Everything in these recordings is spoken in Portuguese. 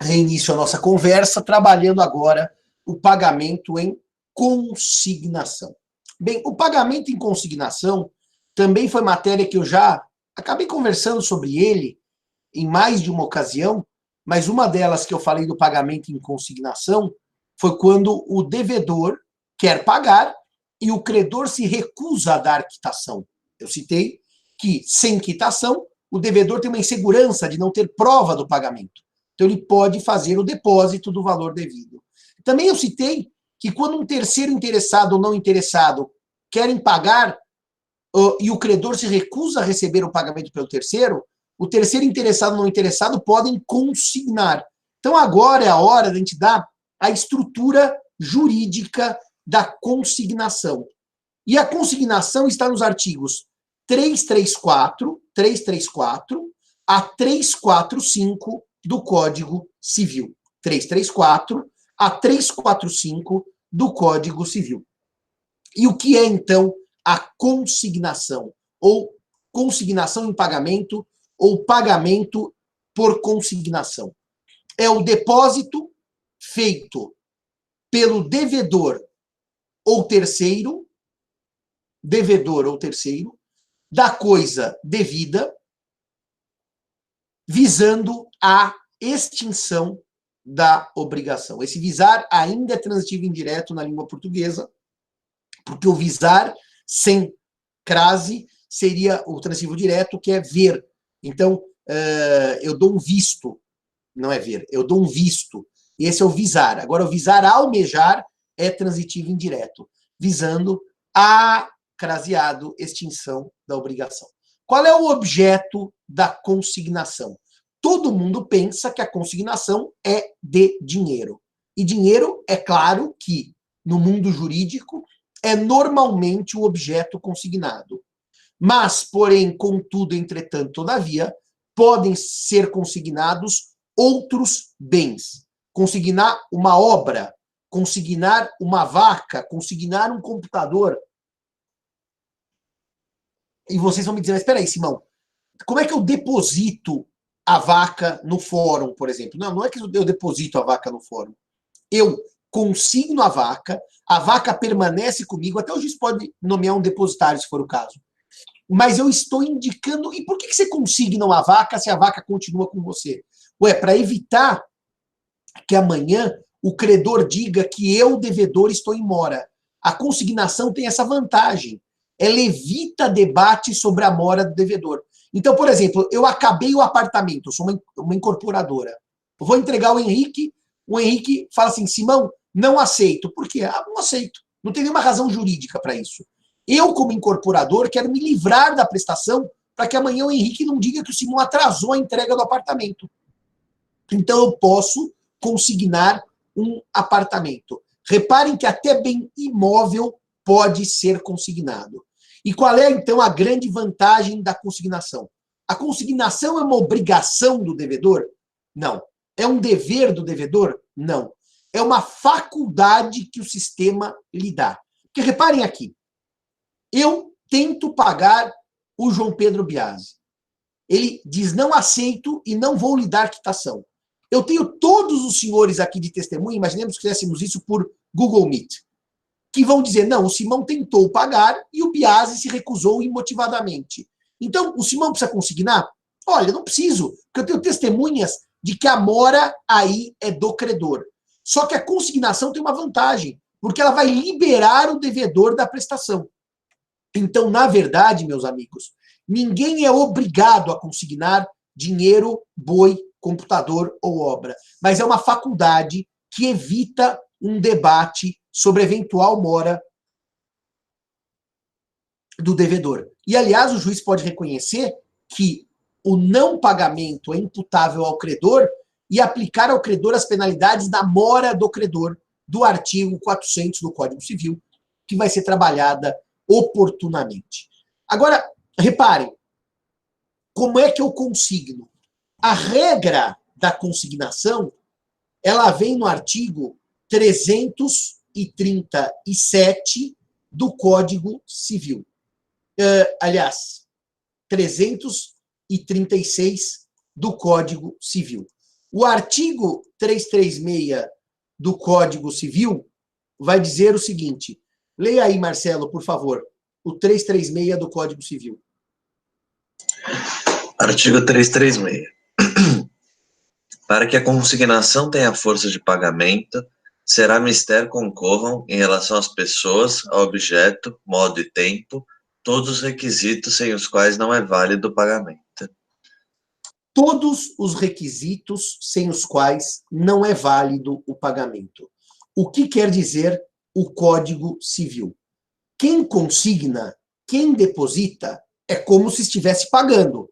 Reinício a nossa conversa, trabalhando agora o pagamento em consignação. Bem, o pagamento em consignação também foi matéria que eu já acabei conversando sobre ele em mais de uma ocasião, mas uma delas que eu falei do pagamento em consignação foi quando o devedor quer pagar e o credor se recusa a dar quitação. Eu citei que, sem quitação, o devedor tem uma insegurança de não ter prova do pagamento. Então, ele pode fazer o depósito do valor devido. Também eu citei que quando um terceiro interessado ou não interessado querem pagar e o credor se recusa a receber o pagamento pelo terceiro, o terceiro interessado ou não interessado podem consignar. Então, agora é a hora de a gente dar a estrutura jurídica da consignação. E a consignação está nos artigos 334 a 345 do Código Civil. 334 a 345 do Código Civil. E o que é, então, a consignação? Ou consignação em pagamento, ou pagamento por consignação? É o depósito feito pelo devedor ou terceiro, da coisa devida, visando a extinção da obrigação. Esse visar ainda é transitivo indireto na língua portuguesa, porque o visar sem crase seria o transitivo direto, que é ver. Então, eu dou um visto, não é ver, eu dou um visto. E esse é o visar. Agora, o visar almejar é transitivo indireto, visando a craseado extinção da obrigação. Qual é o objeto da consignação? Todo mundo pensa que a consignação é de dinheiro. E dinheiro, é claro que, no mundo jurídico, é normalmente o objeto consignado. Mas, porém, contudo, entretanto, todavia, podem ser consignados outros bens. Consignar uma obra, consignar uma vaca, consignar um computador. E vocês vão me dizer, mas espera aí, Simão, como é que eu deposito a vaca no fórum, por exemplo? Não, não é que eu deposito a vaca no fórum. Eu consigno a vaca permanece comigo, até o juiz pode nomear um depositário, se for o caso. Mas eu estou indicando... E por que você consigna uma vaca se a vaca continua com você? Ué, para evitar que amanhã o credor diga que eu, devedor, estou em mora. A consignação tem essa vantagem. Ela evita debate sobre a mora do devedor. Então, por exemplo, eu acabei o apartamento, eu sou uma incorporadora. Eu vou entregar o Henrique fala assim, Simão, não aceito. Por quê? Ah, não aceito. Não tem nenhuma razão jurídica para isso. Eu, como incorporador, quero me livrar da prestação para que amanhã o Henrique não diga que o Simão atrasou a entrega do apartamento. Então, eu posso consignar um apartamento. Reparem que até bem imóvel pode ser consignado. E qual é, então, a grande vantagem da consignação? A consignação é uma obrigação do devedor? Não. É um dever do devedor? Não. É uma faculdade que o sistema lhe dá. Porque reparem aqui, eu tento pagar o João Pedro Biasi. Ele diz, não aceito e não vou lhe dar quitação. Eu tenho todos os senhores aqui de testemunha, imaginemos que fizéssemos isso por Google Meet, que vão dizer, não, o Simão tentou pagar e o Biasi se recusou imotivadamente. Então, o Simão precisa consignar? Olha, não preciso, porque eu tenho testemunhas de que a mora aí é do credor. Só que a consignação tem uma vantagem, porque ela vai liberar o devedor da prestação. Então, na verdade, meus amigos, ninguém é obrigado a consignar dinheiro, boi, computador ou obra. Mas é uma faculdade que evita um debate sobre eventual mora do devedor. E, aliás, o juiz pode reconhecer que o não pagamento é imputável ao credor e aplicar ao credor as penalidades da mora do credor, do artigo 400 do Código Civil, que vai ser trabalhada oportunamente. Agora, reparem, como é que eu consigno? A regra da consignação, ela vem no artigo 337 do Código Civil. Aliás, 336 336 do Código Civil. O artigo 336 do Código Civil vai dizer o seguinte. Leia aí, Marcelo, por favor. O 336 do Código Civil. Artigo 336. Para que a consignação tenha força de pagamento, será mister concorram, em relação às pessoas, ao objeto, modo e tempo, todos os requisitos sem os quais não é válido o pagamento. Todos os requisitos sem os quais não é válido o pagamento. O que quer dizer o Código Civil? Quem consigna, quem deposita, é como se estivesse pagando.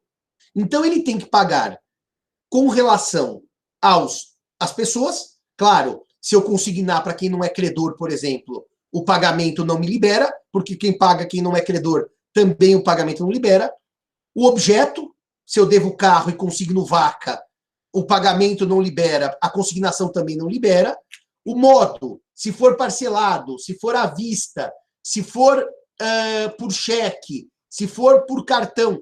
Então, ele tem que pagar com relação às pessoas. Claro, se eu consignar para quem não é credor, por exemplo, o pagamento não me libera, porque quem paga, quem não é credor, também o pagamento não libera. O objeto, se eu devo carro e consigno vaca, o pagamento não libera, a consignação também não libera. O modo, se for parcelado, se for à vista, se for por cheque, se for por cartão,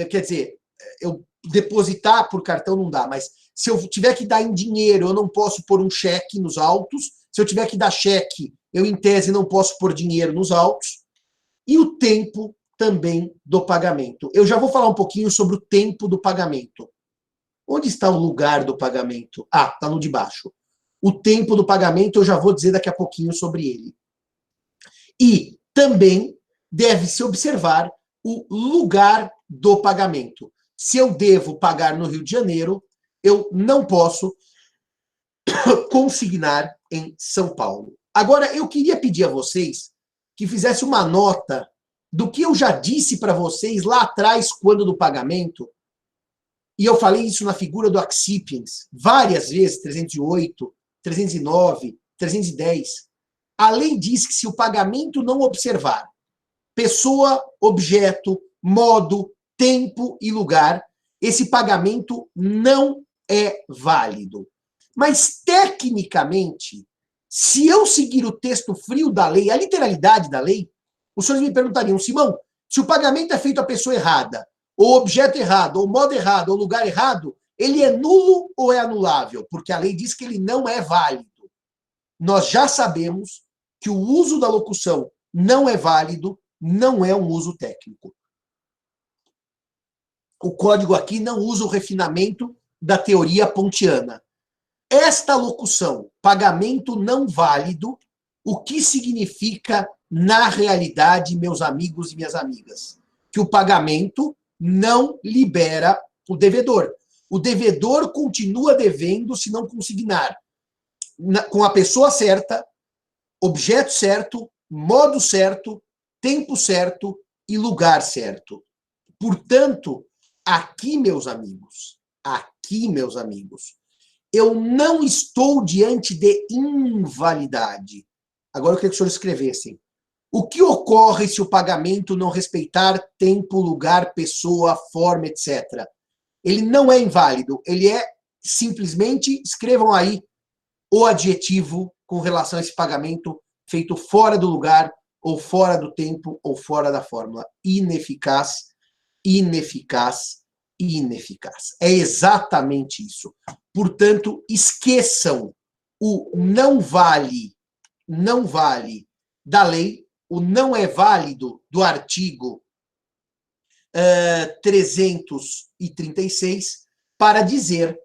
quer dizer, eu depositar por cartão não dá, mas se eu tiver que dar em dinheiro, eu não posso pôr um cheque nos autos. Se eu tiver que dar cheque, eu, em tese, não posso pôr dinheiro nos autos. E o tempo também do pagamento. Eu já vou falar um pouquinho sobre o tempo do pagamento. Onde está o lugar do pagamento? Ah, está no de baixo. O tempo do pagamento eu já vou dizer daqui a pouquinho sobre ele. E também deve-se observar o lugar do pagamento. Se eu devo pagar no Rio de Janeiro, eu não posso consignar em São Paulo. Agora, eu queria pedir a vocês que fizessem uma nota do que eu já disse para vocês lá atrás, quando do pagamento, e eu falei isso na figura do accipiens, várias vezes, 308, 309, 310. A lei diz que se o pagamento não observar pessoa, objeto, modo, tempo e lugar, esse pagamento não é válido. Mas, tecnicamente, se eu seguir o texto frio da lei, a literalidade da lei, os senhores me perguntariam, Simão, se o pagamento é feito à pessoa errada, ou objeto errado, ou modo errado, ou lugar errado, ele é nulo ou é anulável? Porque a lei diz que ele não é válido. Nós já sabemos que o uso da locução não é válido, não é um uso técnico. O código aqui não usa o refinamento da teoria pontiana. Esta locução, pagamento não válido, o que significa na realidade, meus amigos e minhas amigas? Que o pagamento não libera o devedor. O devedor continua devendo se não consignar com a pessoa certa, objeto certo, modo certo, tempo certo e lugar certo. Portanto, aqui, meus amigos, eu não estou diante de invalidade. Agora eu queria que os senhores escrevessem. O que ocorre se o pagamento não respeitar tempo, lugar, pessoa, forma, etc.? Ele não é inválido, ele é simplesmente, escrevam aí o adjetivo com relação a esse pagamento feito fora do lugar, ou fora do tempo, ou fora da fórmula. Ineficaz, ineficaz, ineficaz. É exatamente isso. Portanto, esqueçam o não vale da lei, o não é válido do artigo 336 para dizer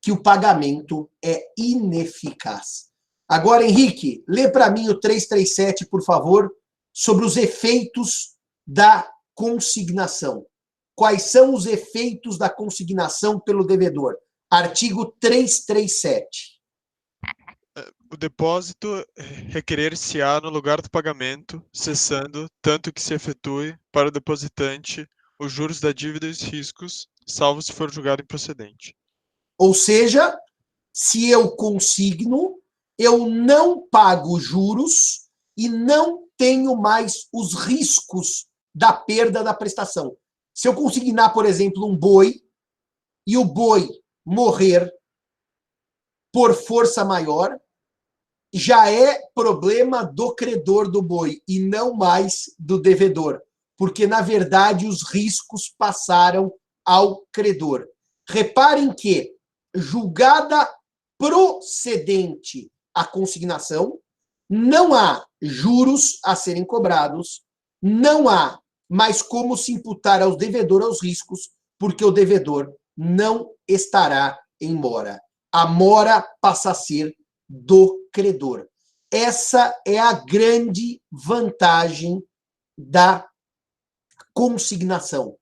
que o pagamento é ineficaz. Agora, Henrique, lê para mim o 337, por favor, sobre os efeitos da consignação. Quais são os efeitos da consignação pelo devedor? Artigo 337. O depósito requerer-se-á no lugar do pagamento, cessando, tanto que se efetue, para o depositante, os juros da dívida e os riscos, salvo se for julgado improcedente. Ou seja, se eu consigno, eu não pago juros e não tenho mais os riscos da perda da prestação. Se eu consignar, por exemplo, um boi, e o boi morrer por força maior, já é problema do credor do boi e não mais do devedor. porque, na verdade, os riscos passaram ao credor. Reparem que, julgada procedente a consignação, não há juros a serem cobrados, não há mais como se imputar ao devedor os riscos, porque o devedor não estará em mora. A mora passa a ser do credor. Essa é a grande vantagem da consignação.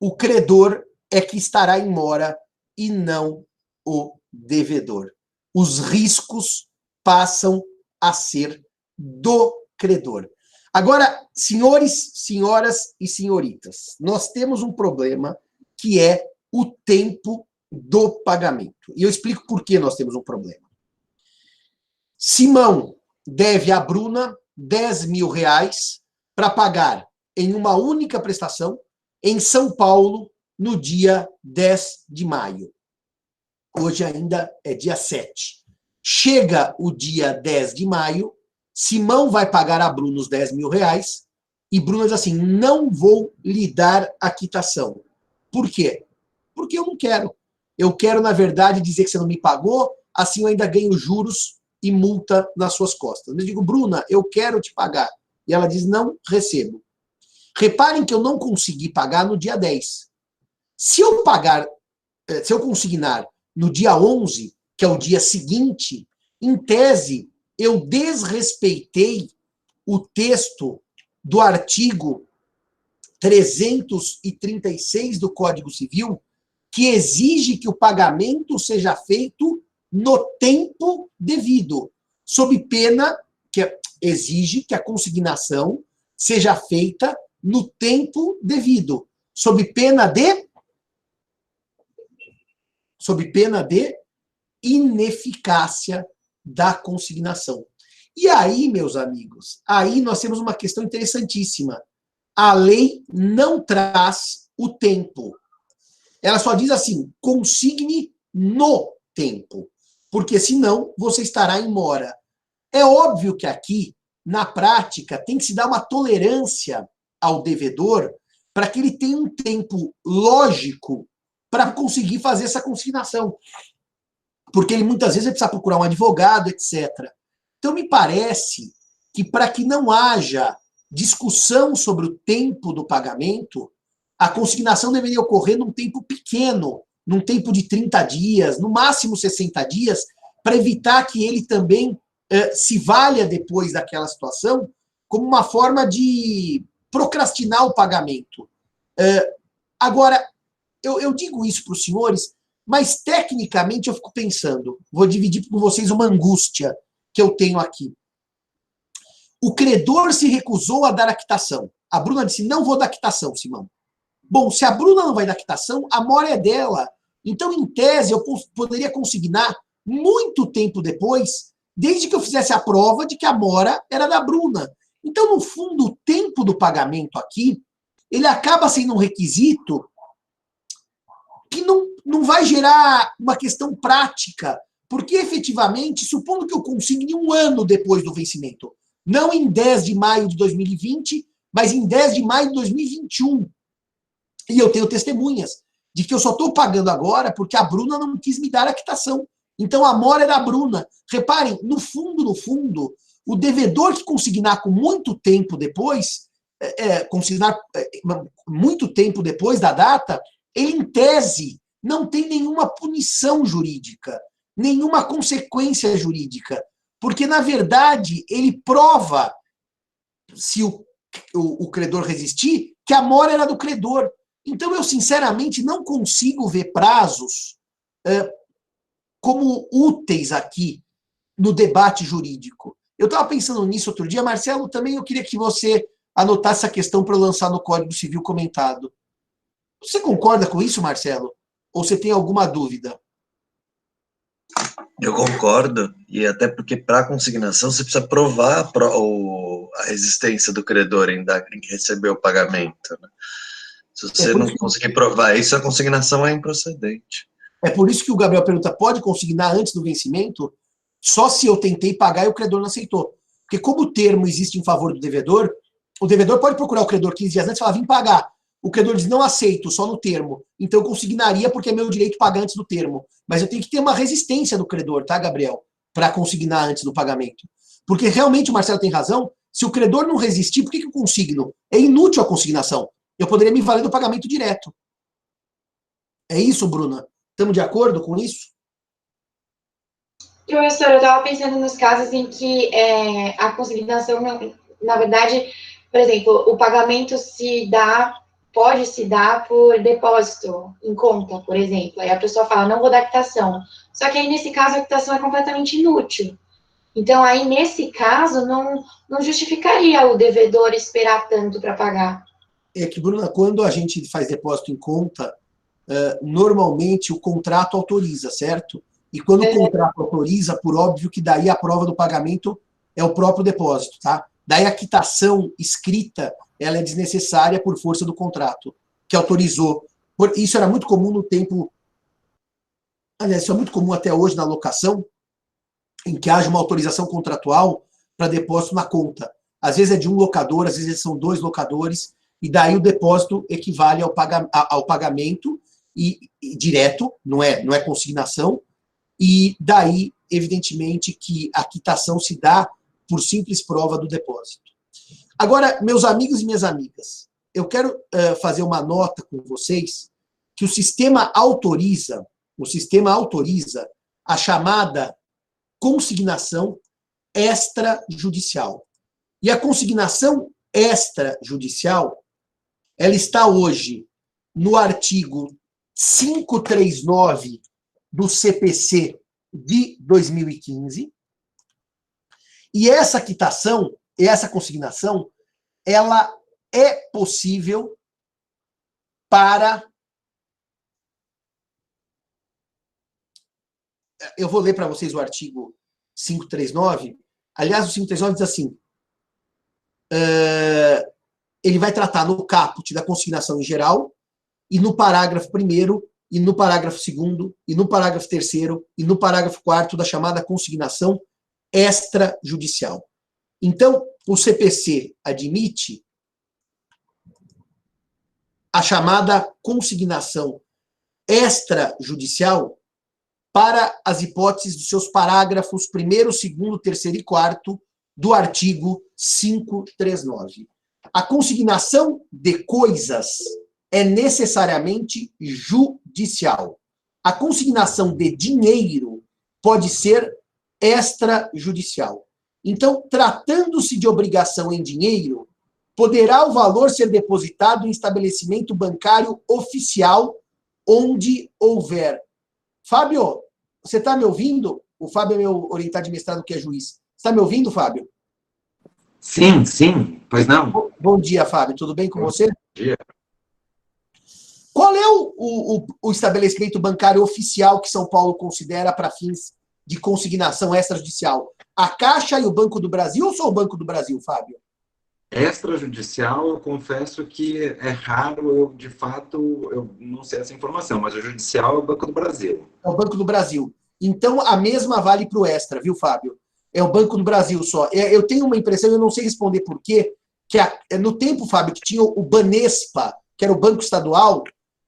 O credor é que estará em mora e não o devedor. Os riscos passam a ser do credor. Agora, senhores, senhoras e senhoritas, nós temos um problema que é o tempo do pagamento. E eu explico por que nós temos um problema. Simão deve a Bruna R$10.000 para pagar em uma única prestação em São Paulo no dia 10 de maio. Hoje ainda é dia 7. Chega o dia 10 de maio, Simão vai pagar a Bruna os R$10.000 e Bruna diz assim, não vou lhe dar a quitação. Por quê? Porque eu não quero. Eu quero, na verdade, dizer que você não me pagou, assim eu ainda ganho juros e multa nas suas costas. Eu digo, Bruna, eu quero te pagar. E ela diz, não recebo. Reparem que eu não consegui pagar no dia 10. Se eu consignar no dia 11, que é o dia seguinte, em tese, eu desrespeitei o texto do artigo 336 do Código Civil, que exige que o pagamento seja feito no tempo devido, sob pena, que exige que a consignação seja feita no tempo devido, sob pena de ineficácia da consignação. E aí, meus amigos, aí nós temos uma questão interessantíssima. A lei não traz o tempo. Ela só diz assim, consigne no tempo, porque senão você estará em mora. É óbvio que aqui, na prática, tem que se dar uma tolerância ao devedor para que ele tenha um tempo lógico para conseguir fazer essa consignação. Porque ele muitas vezes vai precisar procurar um advogado, etc. Então, me parece que para que não haja discussão sobre o tempo do pagamento, a consignação deveria ocorrer num tempo pequeno, num tempo de 30 dias, no máximo 60 dias, para evitar que ele também se valha depois daquela situação como uma forma de procrastinar o pagamento. Agora, eu digo isso para os senhores, mas tecnicamente eu fico pensando, vou dividir com vocês uma angústia que eu tenho aqui. O credor se recusou a dar a quitação. A Bruna disse, não vou dar quitação, Simão. Bom, se a Bruna não vai dar quitação, a mora é dela. Então, em tese, eu poderia consignar muito tempo depois, desde que eu fizesse a prova de que a mora era da Bruna. Então, no fundo, o tempo do pagamento aqui, ele acaba sendo um requisito que não vai gerar uma questão prática, porque, efetivamente, supondo que eu consigne um ano depois do vencimento, não em 10 de maio de 2020, mas em 10 de maio de 2021. E eu tenho testemunhas de que eu só estou pagando agora porque a Bruna não quis me dar a quitação. Então, a mora é da Bruna. Reparem, no fundo, o devedor que consignar com muito tempo depois, muito tempo depois da data, ele, em tese, não tem nenhuma punição jurídica, nenhuma consequência jurídica, porque, na verdade, ele prova, se o credor resistir, que a mora era do credor. Então, eu, sinceramente, não consigo ver prazos como úteis aqui no debate jurídico. Eu estava pensando nisso outro dia. Marcelo, também eu queria que você anotasse essa questão para eu lançar no Código Civil comentado. Você concorda com isso, Marcelo? Ou você tem alguma dúvida? Eu concordo, e até porque para a consignação você precisa provar a existência do credor em que recebeu o pagamento. Né? Se você não conseguir provar isso, a consignação é improcedente. É por isso que o Gabriel pergunta, pode consignar antes do vencimento? Só se eu tentei pagar e o credor não aceitou. Porque como o termo existe em favor do devedor, O devedor pode procurar o credor 15 dias antes e falar, vim pagar. O credor diz, não aceito, só no termo. Então, eu consignaria porque é meu direito pagar antes do termo. Mas eu tenho que ter uma resistência do credor, tá, Gabriel? Para consignar antes do pagamento. Porque realmente o Marcelo tem razão. Se o credor não resistir, por que eu consigno? É inútil a consignação. Eu poderia me valer do pagamento direto. É isso, Bruna? Estamos de acordo com isso? Professor, eu estava pensando nos casos em que a consignação, na verdade, por exemplo, o pagamento pode se dar por depósito em conta, por exemplo. Aí a pessoa fala, não vou dar quitação. Só que aí, nesse caso, a quitação é completamente inútil. Então, aí, nesse caso, não justificaria o devedor esperar tanto para pagar. É que, Bruna, quando a gente faz depósito em conta, normalmente o contrato autoriza, certo? E quando o contrato autoriza, por óbvio que daí a prova do pagamento é o próprio depósito, tá? Daí a quitação escrita, ela é desnecessária por força do contrato, que autorizou. Isso era muito comum no tempo... Aliás, isso é muito comum até hoje na locação, em que haja uma autorização contratual para depósito na conta. Às vezes é de um locador, às vezes são 2 locadores, e daí o depósito equivale ao pagamento e direto, não é consignação, e daí, evidentemente, que a quitação se dá por simples prova do depósito. Agora, meus amigos e minhas amigas, eu quero fazer uma nota com vocês que o sistema autoriza a chamada consignação extrajudicial. E a consignação extrajudicial, ela está hoje no artigo 539 do CPC de 2015. E essa quitação, essa consignação, ela é possível para... Eu vou ler para vocês o artigo 539. Aliás, o 539 diz assim, ele vai tratar no caput da consignação em geral, e no parágrafo 1º, e no parágrafo 2º, e no parágrafo 3º, e no parágrafo 4º da chamada consignação extrajudicial. Então, o CPC admite a chamada consignação extrajudicial para as hipóteses dos seus parágrafos 1º, 2º, 3º e 4º do artigo 539. A consignação de coisas é necessariamente judicial. A consignação de dinheiro pode ser extrajudicial. Então, tratando-se de obrigação em dinheiro, poderá o valor ser depositado em estabelecimento bancário oficial onde houver. Fábio, você está me ouvindo? O Fábio é meu orientado de mestrado, que é juiz. Está me ouvindo, Fábio? Sim, pois não. Bom dia, Fábio. Tudo bem com você? Bom dia. Qual é o estabelecimento bancário oficial que São Paulo considera para fins de consignação extrajudicial? A Caixa e o Banco do Brasil ou só o Banco do Brasil, Fábio? Extrajudicial, eu confesso que é raro, de fato, eu não sei essa informação, mas o judicial é o Banco do Brasil. É o Banco do Brasil. Então, a mesma vale para o extra, viu, Fábio? É o Banco do Brasil só. Eu tenho uma impressão, eu não sei responder por quê, que no tempo, Fábio, que tinha o Banespa, que era o Banco Estadual,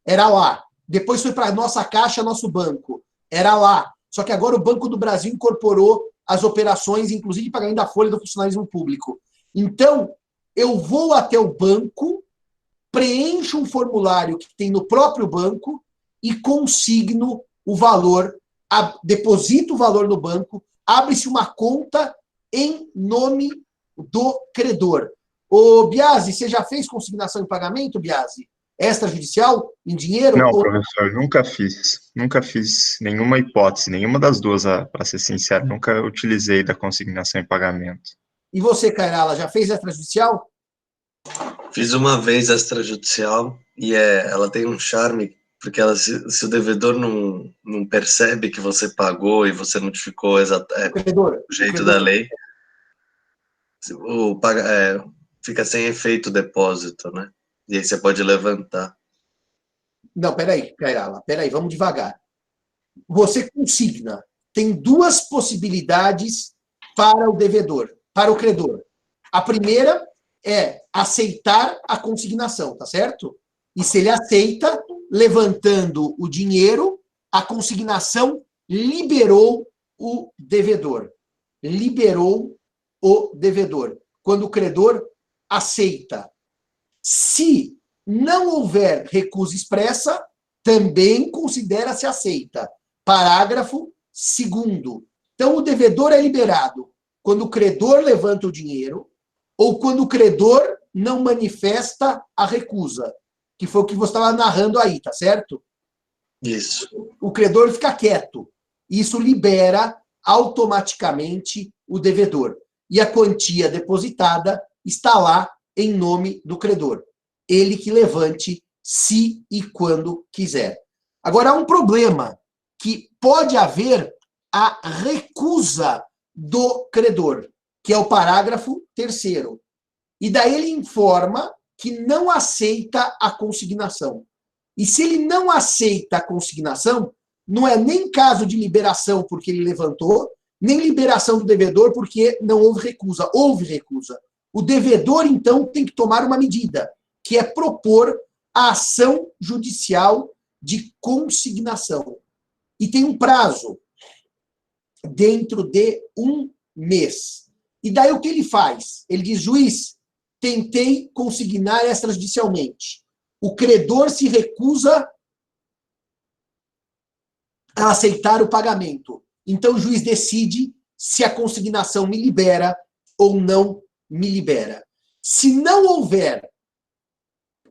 era lá. Depois foi para a nossa Caixa, nosso banco. Era lá. Só que agora o Banco do Brasil incorporou as operações, inclusive de pagamento da folha do funcionalismo público. Então, eu vou até o banco, preencho um formulário que tem no próprio banco e consigno o valor, deposito o valor no banco, abre-se uma conta em nome do credor. Ô, Biasi, você já fez consignação em pagamento, Biasi? Extrajudicial, em dinheiro? Não, professor, nunca fiz. Nunca fiz nenhuma hipótese, nenhuma das duas, para ser sincero. Nunca utilizei da consignação em pagamento. E você, Cairala, já fez extrajudicial? Fiz uma vez extrajudicial e ela tem um charme, porque se o devedor não percebe que você pagou e você notificou o jeito da lei, fica sem efeito o depósito, né? E aí você pode levantar. Não, peraí, Cairala, vamos devagar. Você consigna. Tem 2 possibilidades para o devedor, para o credor. A primeira é aceitar a consignação, tá certo? E se ele aceita, levantando o dinheiro, a consignação liberou o devedor. Liberou o devedor. Quando o credor aceita. Se não houver recusa expressa, também considera-se aceita. Parágrafo 2º. Então, o devedor é liberado quando o credor levanta o dinheiro ou quando o credor não manifesta a recusa, que foi o que você estava narrando aí, tá certo? Isso. O credor fica quieto. Isso libera automaticamente o devedor. E a quantia depositada está lá em nome do credor. Ele que levante se e quando quiser. Agora, há um problema, que pode haver a recusa do credor, que é o parágrafo 3º. E daí ele informa que não aceita a consignação. E se ele não aceita a consignação, não é nem caso de liberação porque ele levantou, nem liberação do devedor porque não houve recusa. Houve recusa. O devedor, então, tem que tomar uma medida, que é propor a ação judicial de consignação. E tem um prazo dentro de 1 mês. E daí o que ele faz? Ele diz, juiz, tentei consignar extrajudicialmente. O credor se recusa a aceitar o pagamento. Então o juiz decide se a consignação me libera ou não me libera. Se não houver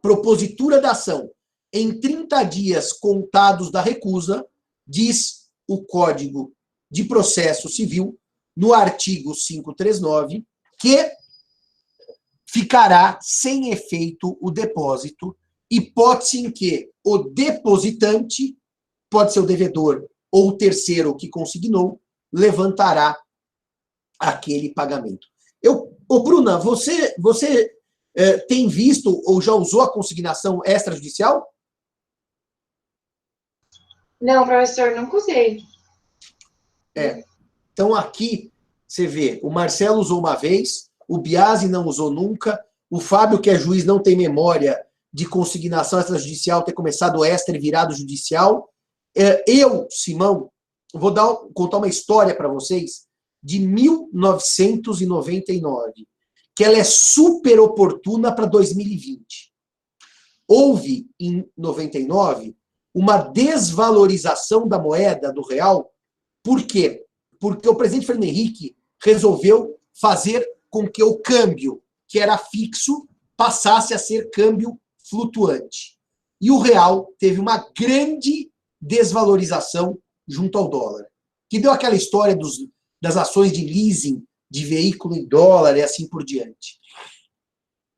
propositura da ação em 30 dias contados da recusa, diz o Código de Processo Civil, no artigo 539, que ficará sem efeito o depósito, hipótese em que o depositante, pode ser o devedor ou o terceiro que consignou, levantará aquele pagamento. Bruna, você tem visto ou já usou a consignação extrajudicial? Não, professor, nunca usei. Então, aqui, você vê, o Marcelo usou uma vez, o Biasi não usou nunca, o Fábio, que é juiz, não tem memória de consignação extrajudicial, ter começado extra e virado judicial. Eu, Simão, vou contar uma história para vocês de 1999, que ela é super oportuna para 2020. Houve, em 99, uma desvalorização da moeda do real. Por quê? Porque o presidente Fernando Henrique resolveu fazer com que o câmbio, que era fixo, passasse a ser câmbio flutuante. E o real teve uma grande desvalorização junto ao dólar, que deu aquela história das ações de leasing de veículo em dólar e assim por diante.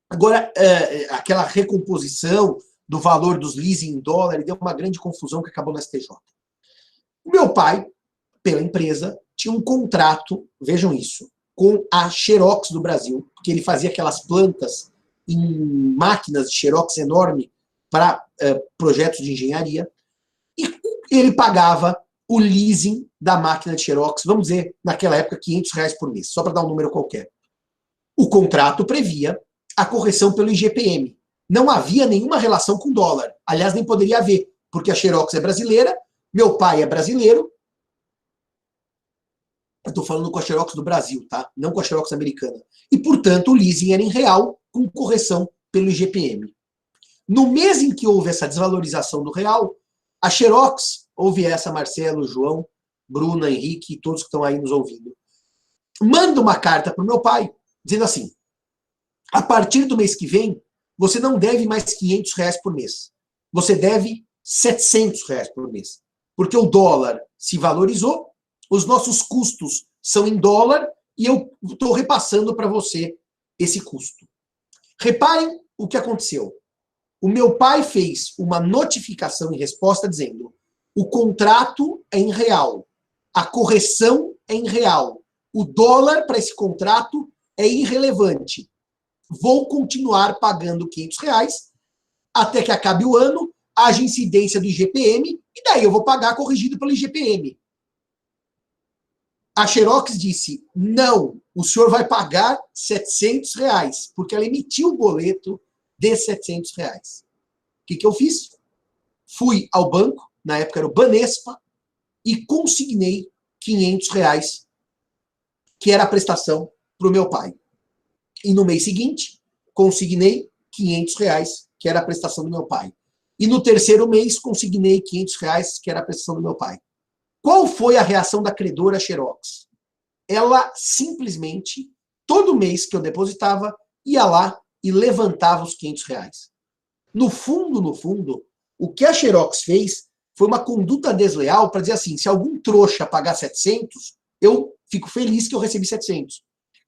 Agora, aquela recomposição do valor dos leasing em dólar deu uma grande confusão que acabou no STJ. O meu pai, pela empresa, tinha um contrato, vejam isso, com a Xerox do Brasil, porque ele fazia aquelas plantas em máquinas de Xerox enorme para projetos de engenharia, e ele pagava o leasing da máquina de Xerox, vamos dizer, naquela época, R$500 por mês, só para dar um número qualquer. O contrato previa a correção pelo IGPM. Não havia nenhuma relação com dólar. Aliás, nem poderia haver, porque a Xerox é brasileira, meu pai é brasileiro. Eu estou falando com a Xerox do Brasil, tá? Não com a Xerox americana. E, portanto, o leasing era em real, com correção pelo IGPM. No mês em que houve essa desvalorização do real, a Xerox, ouve essa, Marcelo, João, Bruna, Henrique e todos que estão aí nos ouvindo, manda uma carta para o meu pai, dizendo assim, a partir do mês que vem, você não deve mais R$500 por mês. Você deve R$700 por mês. Porque o dólar se valorizou, os nossos custos são em dólar e eu estou repassando para você esse custo. Reparem o que aconteceu. O meu pai fez uma notificação em resposta dizendo, o contrato é em real, a correção é em real, o dólar para esse contrato é irrelevante. Vou continuar pagando R$500 até que acabe o ano, haja incidência do IGPM, e daí eu vou pagar corrigido pelo IGPM. A Xerox disse, não, o senhor vai pagar R$700, porque ela emitiu o boleto de R$700. O que eu fiz? Fui ao banco, na época era o Banespa, e consignei R$500, que era a prestação para o meu pai. E no mês seguinte, consignei R$500, que era a prestação do meu pai. E no terceiro mês, consignei R$500, que era a prestação do meu pai. Qual foi a reação da credora Xerox? Ela simplesmente, todo mês que eu depositava, ia lá e levantava os R$500. No fundo, o que a Xerox fez foi uma conduta desleal para dizer assim, se algum trouxa pagar 700, eu fico feliz que eu recebi 700.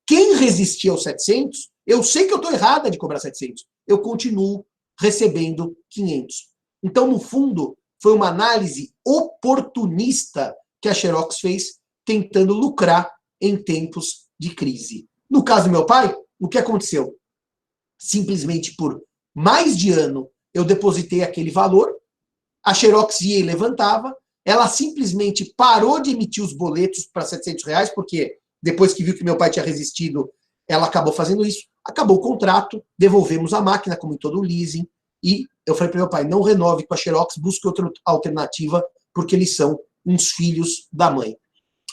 Quem resistir aos 700, eu sei que eu estou errada de cobrar 700. Eu continuo recebendo 500. Então, no fundo, foi uma análise oportunista que a Xerox fez, tentando lucrar em tempos de crise. No caso do meu pai, o que aconteceu? Simplesmente por mais de ano, eu depositei aquele valor, a Xerox ia e levantava, ela simplesmente parou de emitir os boletos para R$700, porque depois que viu que meu pai tinha resistido, ela acabou fazendo isso, acabou o contrato, devolvemos a máquina, como em todo o leasing, e eu falei para meu pai, não renove com a Xerox, busque outra alternativa, porque eles são uns filhos da mãe.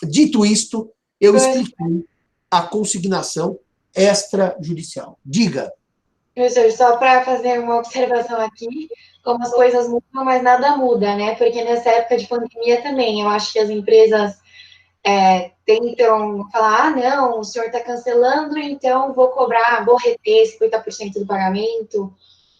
Dito isto, eu expliquei a consignação extrajudicial. Diga. Professor, só para fazer uma observação aqui, como as coisas mudam, mas nada muda, né? Porque nessa época de pandemia também, eu acho que as empresas tentam falar, ah, não, o senhor está cancelando, então vou cobrar, vou reter 50% do pagamento,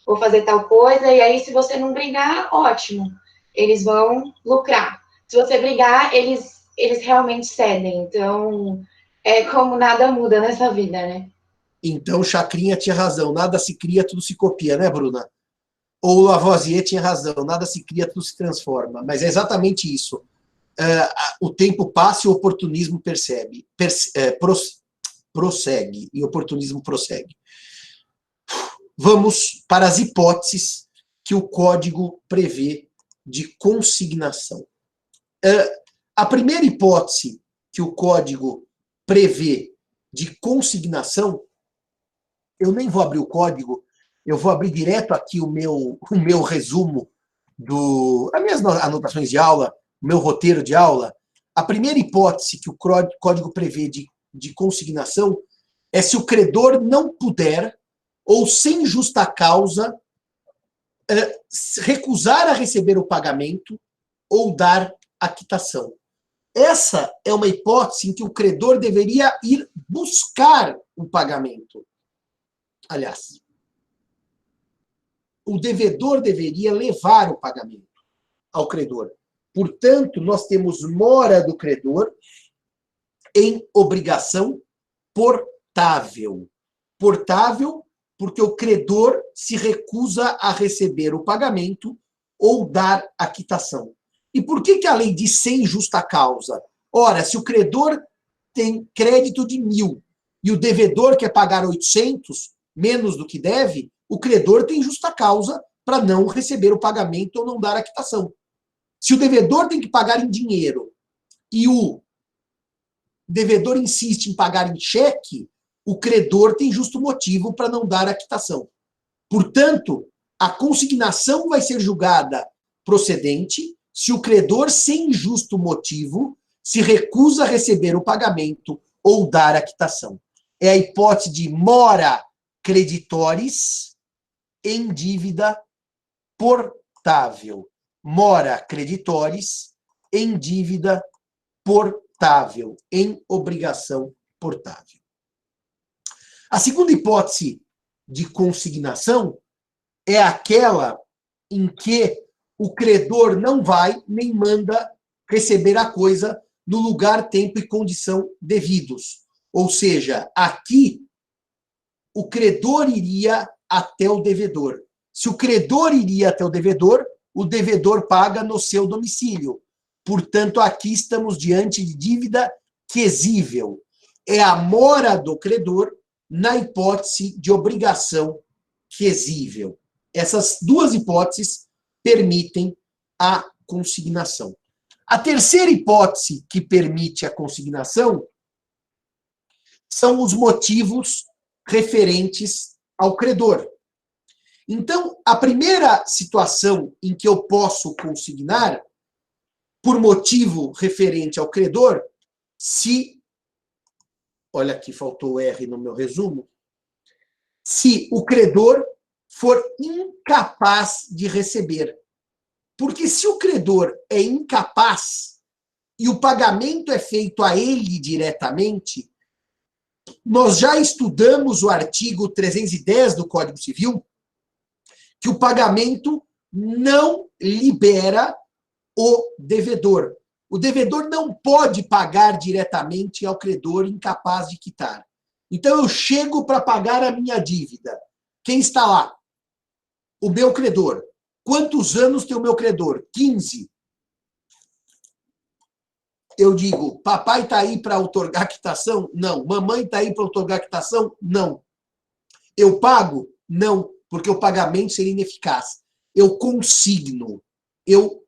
vou fazer tal coisa, e aí se você não brigar, ótimo, eles vão lucrar. Se você brigar, eles realmente cedem. Então, é como nada muda nessa vida, né? Então, Chacrinha tinha razão. Nada se cria, tudo se copia, né, Bruna? Ou Lavoisier tinha razão. Nada se cria, tudo se transforma. Mas é exatamente isso. O tempo passa e o oportunismo prossegue. E o oportunismo prossegue. Vamos para as hipóteses que o código prevê de consignação. A primeira hipótese que o código prevê de consignação, eu nem vou abrir o código, eu vou abrir direto aqui o meu resumo, as minhas anotações de aula, o meu roteiro de aula. A primeira hipótese que o código prevê de consignação é se o credor não puder, ou sem justa causa, recusar a receber o pagamento ou dar a quitação. Essa é uma hipótese em que o credor deveria ir buscar o pagamento. Aliás, o devedor deveria levar o pagamento ao credor. Portanto, nós temos mora do credor em obrigação portável. Portável porque o credor se recusa a receber o pagamento ou dar a quitação. E por que a lei diz sem justa causa? Ora, se o credor tem crédito de 1.000 e o devedor quer pagar 800, menos do que deve, o credor tem justa causa para não receber o pagamento ou não dar a quitação. Se o devedor tem que pagar em dinheiro e o devedor insiste em pagar em cheque, o credor tem justo motivo para não dar a quitação. Portanto, a consignação vai ser julgada procedente se o credor, sem justo motivo, se recusa a receber o pagamento ou dar a quitação. É a hipótese de mora creditores em dívida portável. Mora creditores em dívida portável, em obrigação portável. A segunda hipótese de consignação é aquela em que o credor não vai nem manda receber a coisa no lugar, tempo e condição devidos. Ou seja, aqui o credor iria até o devedor. Se o credor iria até o devedor paga no seu domicílio. Portanto, aqui estamos diante de dívida quesível. É a mora do credor na hipótese de obrigação quesível. Essas duas hipóteses permitem a consignação. A terceira hipótese que permite a consignação são os motivos referentes ao credor. Então, a primeira situação em que eu posso consignar, por motivo referente ao credor, se... Olha aqui, faltou o R no meu resumo. Se o credor for incapaz de receber. Porque se o credor é incapaz e o pagamento é feito a ele diretamente, nós já estudamos o artigo 310 do Código Civil, que o pagamento não libera o devedor. O devedor não pode pagar diretamente ao credor incapaz de quitar. Então, eu chego para pagar a minha dívida. Quem está lá? O meu credor. Quantos anos tem o meu credor? 15. Eu digo, papai está aí para outorgar quitação? Não. Mamãe está aí para outorgar quitação? Não. Eu pago? Não, porque o pagamento seria ineficaz. Eu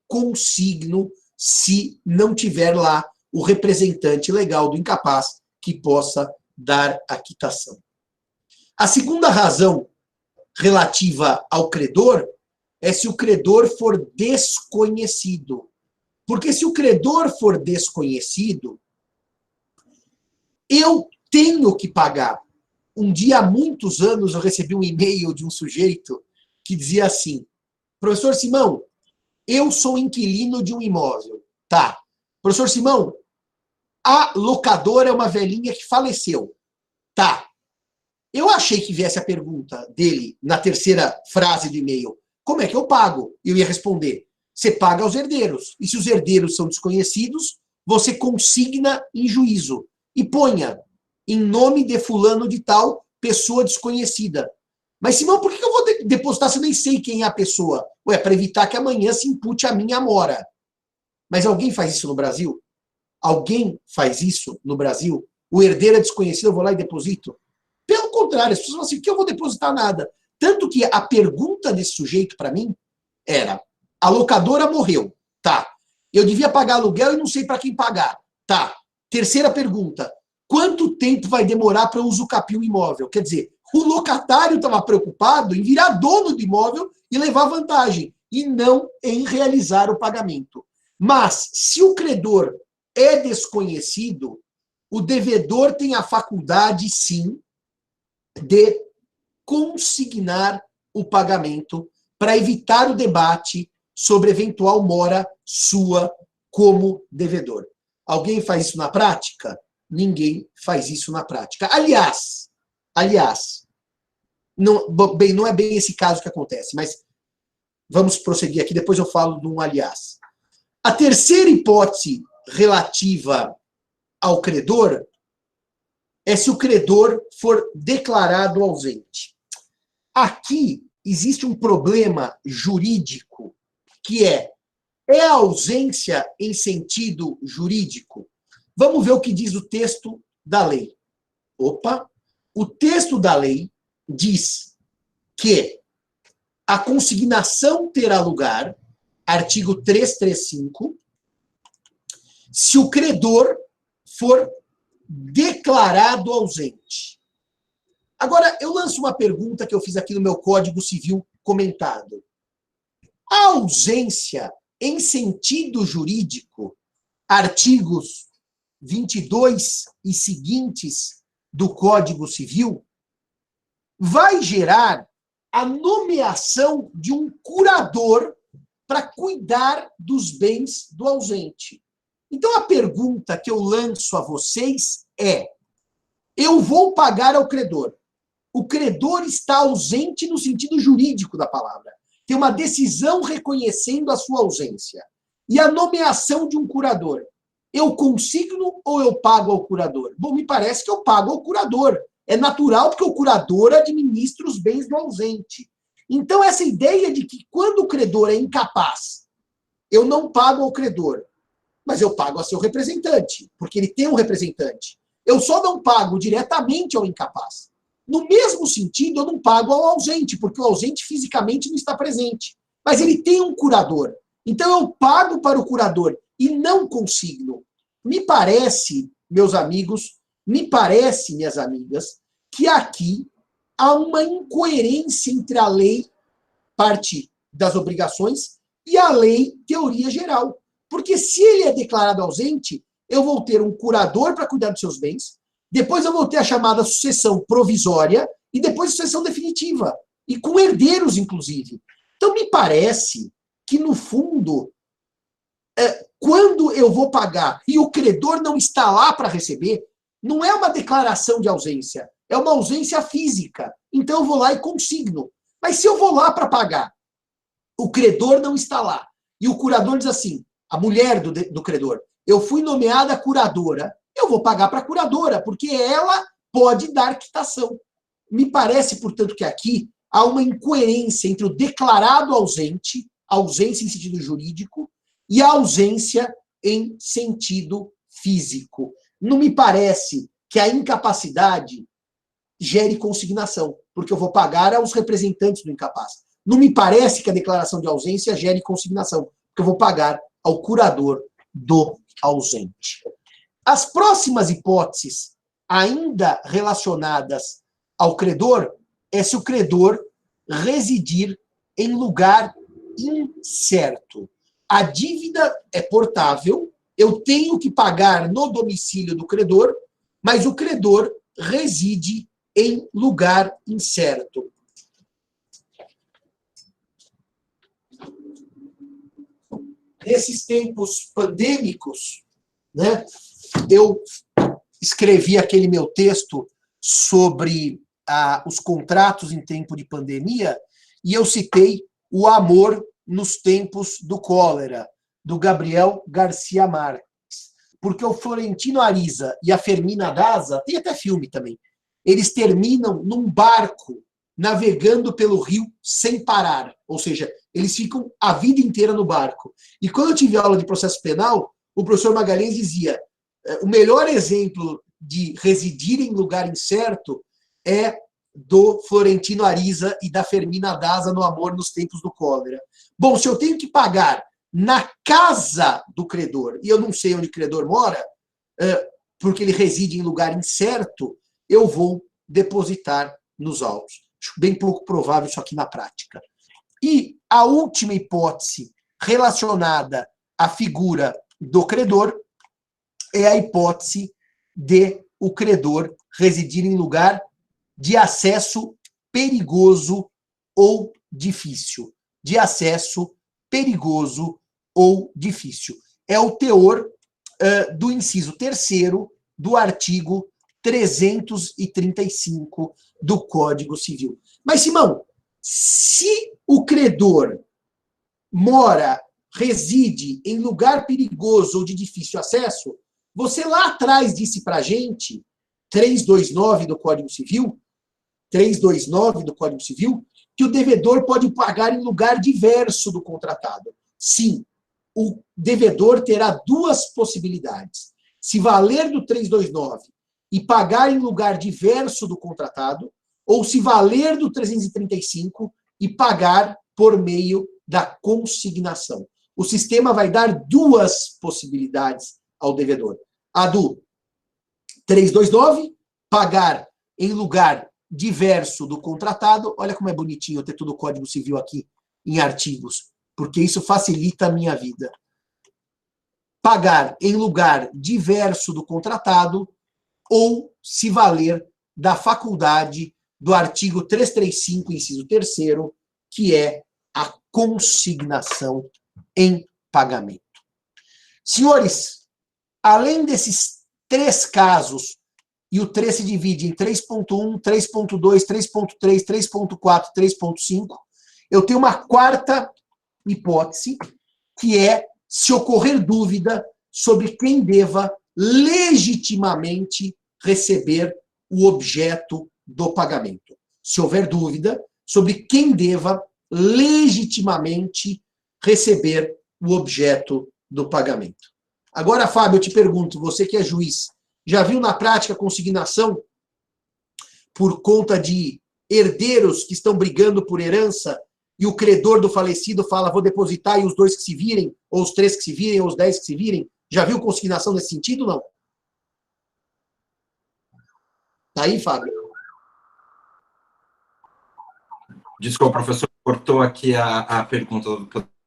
consigno se não tiver lá o representante legal do incapaz que possa dar a quitação. A segunda razão relativa ao credor é se o credor for desconhecido. Porque se o credor for desconhecido, eu tenho que pagar. Um dia, há muitos anos, eu recebi um e-mail de um sujeito que dizia assim: professor Simão, eu sou inquilino de um imóvel. Tá. Professor Simão, a locadora é uma velhinha que faleceu. Tá. Eu achei que viesse a pergunta dele na terceira frase do e-mail. Como é que eu pago? Eu ia responder: você paga aos herdeiros. E se os herdeiros são desconhecidos, você consigna em juízo. E ponha, em nome de fulano de tal, pessoa desconhecida. Mas, Simão, por que eu vou depositar se eu nem sei quem é a pessoa? Ué, para evitar que amanhã se impute a minha mora. Mas alguém faz isso no Brasil? Alguém faz isso no Brasil? O herdeiro é desconhecido, eu vou lá e deposito? Pelo contrário, as pessoas falam assim, que eu vou depositar nada. Tanto que a pergunta desse sujeito para mim era: a locadora morreu, tá. Eu devia pagar aluguel e não sei para quem pagar, tá. Terceira pergunta: quanto tempo vai demorar para eu usucapiar o imóvel? Quer dizer, o locatário estava preocupado em virar dono do imóvel e levar vantagem, e não em realizar o pagamento. Mas, se o credor é desconhecido, o devedor tem a faculdade, sim, de consignar o pagamento para evitar o debate sobre eventual mora sua como devedor. Alguém faz isso na prática? Ninguém faz isso na prática. Aliás, não é bem esse caso que acontece, mas vamos prosseguir aqui, depois eu falo de um aliás. A terceira hipótese relativa ao credor é se o credor for declarado ausente. Aqui existe um problema jurídico que é a ausência em sentido jurídico? Vamos ver o que diz o texto da lei. O texto da lei diz que a consignação terá lugar, artigo 335, se o credor for declarado ausente. Agora, eu lanço uma pergunta que eu fiz aqui no meu Código Civil comentado. A ausência em sentido jurídico, artigos 22 e seguintes do Código Civil, vai gerar a nomeação de um curador para cuidar dos bens do ausente. Então, a pergunta que eu lanço a vocês é: eu vou pagar ao credor. O credor está ausente no sentido jurídico da palavra. Tem uma decisão reconhecendo a sua ausência. E a nomeação de um curador. Eu consigno ou eu pago ao curador? Bom, me parece que eu pago ao curador. É natural porque o curador administra os bens do ausente. Então, essa ideia de que quando o credor é incapaz, eu não pago ao credor, mas eu pago a seu representante, porque ele tem um representante. Eu só não pago diretamente ao incapaz. No mesmo sentido, eu não pago ao ausente, porque o ausente fisicamente não está presente. Mas ele tem um curador. Então, eu pago para o curador e não consigno. Me parece, meus amigos, me parece, minhas amigas, que aqui há uma incoerência entre a lei, parte das obrigações, e a lei teoria geral. Porque se ele é declarado ausente, eu vou ter um curador para cuidar dos seus bens, depois eu vou ter a chamada sucessão provisória e depois a sucessão definitiva, e com herdeiros, inclusive. Então, me parece que, no fundo, quando eu vou pagar e o credor não está lá para receber, não é uma declaração de ausência, é uma ausência física. Então, eu vou lá e consigno. Mas se eu vou lá para pagar, o credor não está lá, e o curador diz assim, a mulher do credor, eu fui nomeada curadora, eu vou pagar para a curadora, porque ela pode dar quitação. Me parece, portanto, que aqui há uma incoerência entre o declarado ausente, ausência em sentido jurídico, e a ausência em sentido físico. Não me parece que a incapacidade gere consignação, porque eu vou pagar aos representantes do incapaz. Não me parece que a declaração de ausência gere consignação, porque eu vou pagar ao curador do ausente. As próximas hipóteses, ainda relacionadas ao credor, é se o credor residir em lugar incerto. A dívida é portável, eu tenho que pagar no domicílio do credor, mas o credor reside em lugar incerto. Nesses tempos pandêmicos, né, eu escrevi aquele meu texto sobre os contratos em tempo de pandemia, e eu citei O Amor nos Tempos do Cólera, do Gabriel Garcia Marques. Porque o Florentino Ariza e a Fermina Daza, tem até filme também, eles terminam num barco navegando pelo rio sem parar. Ou seja, eles ficam a vida inteira no barco. E quando eu tive aula de processo penal, o professor Magalhães dizia, o melhor exemplo de residir em lugar incerto é do Florentino Ariza e da Fermina Daza no Amor nos Tempos do Cólera. Bom, se eu tenho que pagar na casa do credor, e eu não sei onde o credor mora, porque ele reside em lugar incerto, eu vou depositar nos autos. Acho bem pouco provável isso aqui na prática. E a última hipótese relacionada à figura do credor é a hipótese de o credor residir em lugar de acesso perigoso ou difícil. De acesso perigoso ou difícil. É o teor do inciso 3º do artigo 335 do Código Civil. Mas, Simão, se o credor reside em lugar perigoso ou de difícil acesso, você lá atrás disse para a gente, 329 do Código Civil, que o devedor pode pagar em lugar diverso do contratado. Sim, o devedor terá duas possibilidades. Se valer do 329 e pagar em lugar diverso do contratado, ou se valer do 335 e pagar por meio da consignação. O sistema vai dar duas possibilidades ao devedor. A do 329, pagar em lugar diverso do contratado. Olha como é bonitinho ter todo o Código Civil aqui em artigos, porque isso facilita a minha vida. Pagar em lugar diverso do contratado ou se valer da faculdade do artigo 335, inciso 3º, que é a consignação em pagamento. Senhores, além desses 3 casos, e o 3 se divide em 3.1, 3.2, 3.3, 3.4, 3.5, eu tenho uma 4ª hipótese, que é se ocorrer dúvida sobre quem deva legitimamente receber o objeto do pagamento. Se houver dúvida sobre quem deva legitimamente receber o objeto do pagamento. Agora, Fábio, eu te pergunto, você que é juiz, já viu na prática consignação por conta de herdeiros que estão brigando por herança e o credor do falecido fala, vou depositar, e os 2 que se virem, ou os 3 que se virem, ou os 10 que se virem? Já viu consignação nesse sentido, não? Tá aí, Fábio? Desculpa, professor, cortou aqui a pergunta.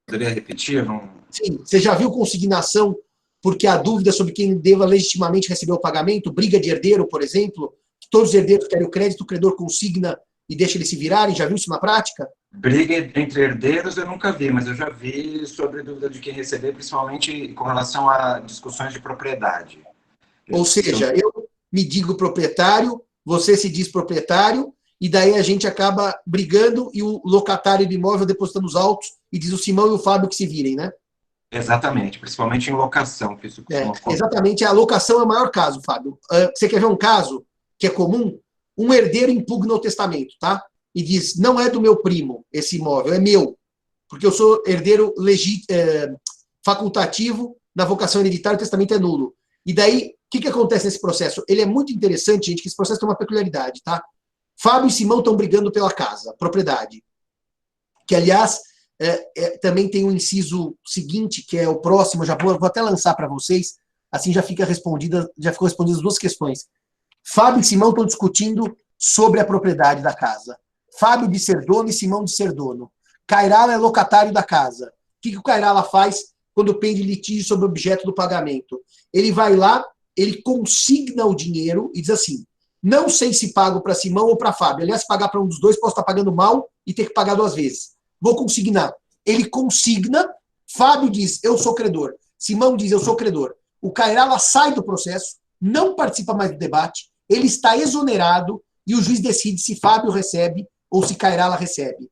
Poderia repetir? Não... Sim. Você já viu consignação porque há dúvida sobre quem deva legitimamente receber o pagamento? Briga de herdeiro, por exemplo? Que todos os herdeiros querem o crédito, o credor consigna e deixa eles se virarem. Já viu isso na prática? Briga entre herdeiros eu nunca vi, mas eu já vi sobre dúvida de quem receber, principalmente com relação a discussões de propriedade. Ou seja, eu me digo proprietário, você se diz proprietário, e daí a gente acaba brigando e o locatário do imóvel depositando os autos e diz o Simão e o Fábio que se virem, né? Exatamente, principalmente em locação. Que isso exatamente, a locação é o maior caso, Fábio. Você quer ver um caso que é comum? Um herdeiro impugna o testamento, tá? E diz, não é do meu primo esse imóvel, é meu, porque eu sou herdeiro facultativo, na vocação hereditária o testamento é nulo. E daí, o que acontece nesse processo? Ele é muito interessante, gente, que esse processo tem uma peculiaridade, tá? Fábio e Simão estão brigando pela casa, propriedade. Que, aliás, também tem um inciso seguinte, que é o próximo, já vou até lançar para vocês, assim já ficou respondidas as 2 questões. Fábio e Simão estão discutindo sobre a propriedade da casa. Fábio de ser dono e Simão de ser dono. Cairala é locatário da casa. O que o Cairala faz quando pende litígio sobre o objeto do pagamento? Ele vai lá, ele consigna o dinheiro e diz assim, não sei se pago para Simão ou para Fábio. Aliás, se pagar para um dos 2, posso estar pagando mal e ter que pagar 2 vezes. Vou consignar. Ele consigna, Fábio diz, eu sou credor. Simão diz, eu sou credor. O Cairala sai do processo, não participa mais do debate, ele está exonerado e o juiz decide se Fábio recebe ou se Cairala recebe.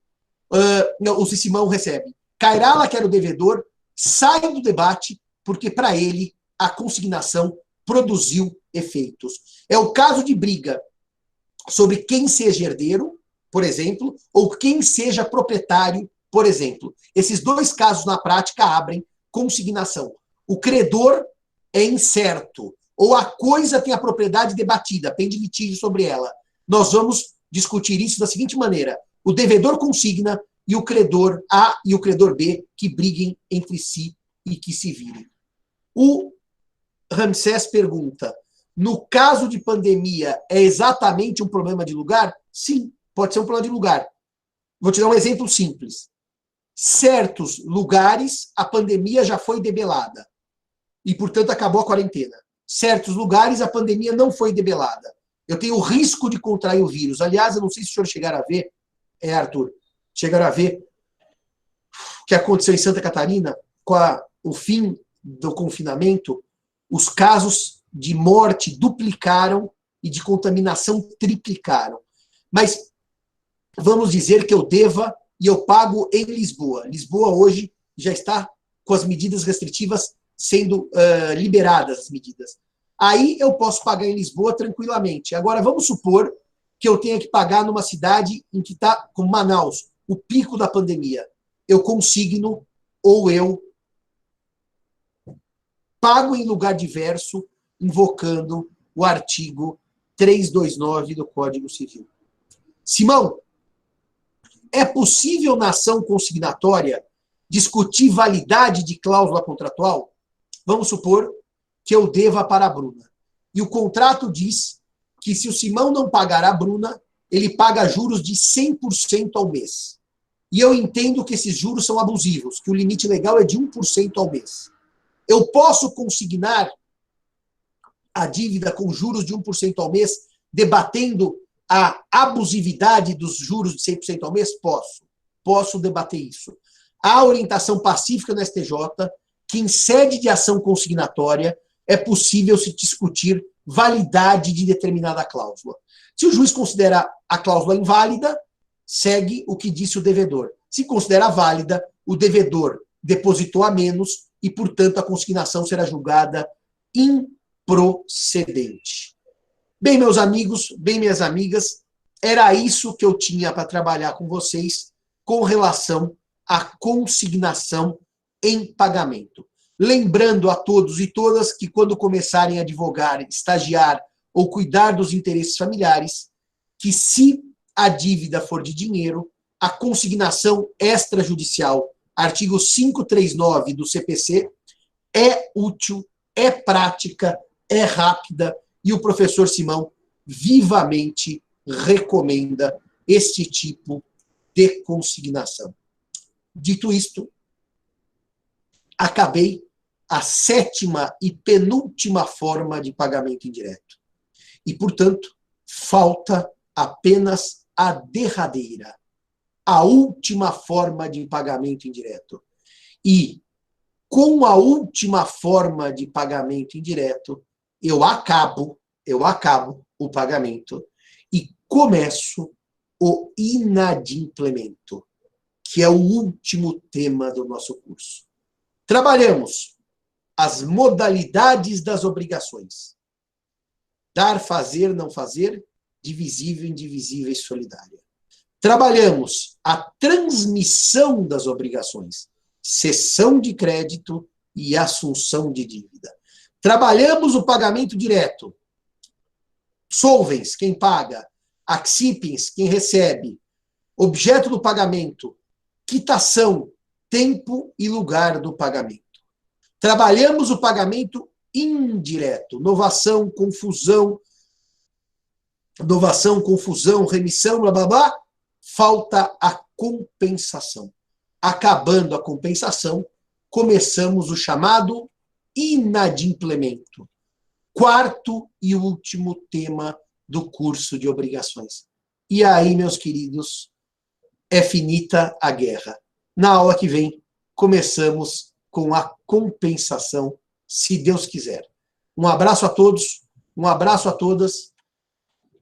Ou se Simão recebe. Cairala, que era o devedor, sai do debate porque, para ele, a consignação produziu efeitos. É o caso de briga sobre quem seja herdeiro, por exemplo, ou quem seja proprietário, por exemplo. Esses 2 casos, na prática, abrem consignação. O credor é incerto, ou a coisa tem a propriedade debatida, pende litígio sobre ela. Nós vamos discutir isso da seguinte maneira. O devedor consigna e o credor A e o credor B que briguem entre si e que se virem. O Ramsés pergunta, no caso de pandemia, é exatamente um problema de lugar? Sim, pode ser um problema de lugar. Vou te dar um exemplo simples. Certos lugares, a pandemia já foi debelada e, portanto, acabou a quarentena. Certos lugares, a pandemia não foi debelada. Eu tenho o risco de contrair o vírus. Aliás, eu não sei se o senhor chegaram a ver, Arthur, chegaram a ver o que aconteceu em Santa Catarina com o fim do confinamento, os casos de morte duplicaram e de contaminação triplicaram. Mas vamos dizer que eu deva e eu pago em Lisboa. Lisboa hoje já está com as medidas restritivas sendo liberadas, as medidas. Aí eu posso pagar em Lisboa tranquilamente. Agora, vamos supor que eu tenha que pagar numa cidade em que está, como Manaus, o pico da pandemia. Eu consigno ou eu pago em lugar diverso, invocando o artigo 329 do Código Civil. Simão, é possível na ação consignatória discutir validade de cláusula contratual? Vamos supor que eu deva para a Bruna. E o contrato diz que se o Simão não pagar a Bruna, ele paga juros de 100% ao mês. E eu entendo que esses juros são abusivos, que o limite legal é de 1% ao mês. Eu posso consignar a dívida com juros de 1% ao mês, debatendo a abusividade dos juros de 100% ao mês? Posso debater isso. Há orientação pacífica no STJ que, em sede de ação consignatória, é possível se discutir validade de determinada cláusula. Se o juiz considera a cláusula inválida, segue o que disse o devedor. Se considera válida, o devedor depositou a menos e, portanto, a consignação será julgada improcedente. Bem, meus amigos, bem, minhas amigas, era isso que eu tinha para trabalhar com vocês com relação à consignação em pagamento. Lembrando a todos e todas que, quando começarem a advogar, estagiar ou cuidar dos interesses familiares, que se a dívida for de dinheiro, a consignação extrajudicial, artigo 539 do CPC, é útil, é prática, é rápida, e o professor Simão vivamente recomenda este tipo de consignação. Dito isto, acabei a 7ª e penúltima forma de pagamento indireto. E, portanto, falta apenas a derradeira, a última forma de pagamento indireto. E, com a última forma de pagamento indireto, eu acabo o pagamento e começo o inadimplemento, que é o último tema do nosso curso. Trabalhamos as modalidades das obrigações. Dar, fazer, não fazer, divisível, indivisível e solidária. Trabalhamos a transmissão das obrigações, cessão de crédito e assunção de dívida. Trabalhamos o pagamento direto. Solvens, quem paga. Accipiens, quem recebe. Objeto do pagamento. Quitação, tempo e lugar do pagamento. Trabalhamos o pagamento indireto. Novação, confusão, remissão, blá, blá, blá. Falta a compensação. Acabando a compensação, começamos o chamado inadimplemento. 4º e último tema do curso de obrigações. E aí, meus queridos, é finita a guerra. Na aula que vem, começamos com a compensação, se Deus quiser. Um abraço a todos, um abraço a todas,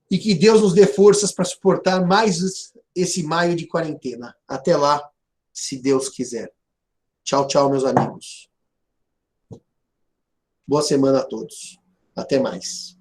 e que Deus nos dê forças para suportar mais esse maio de quarentena. Até lá, se Deus quiser. Tchau, tchau, meus amigos. Boa semana a todos. Até mais.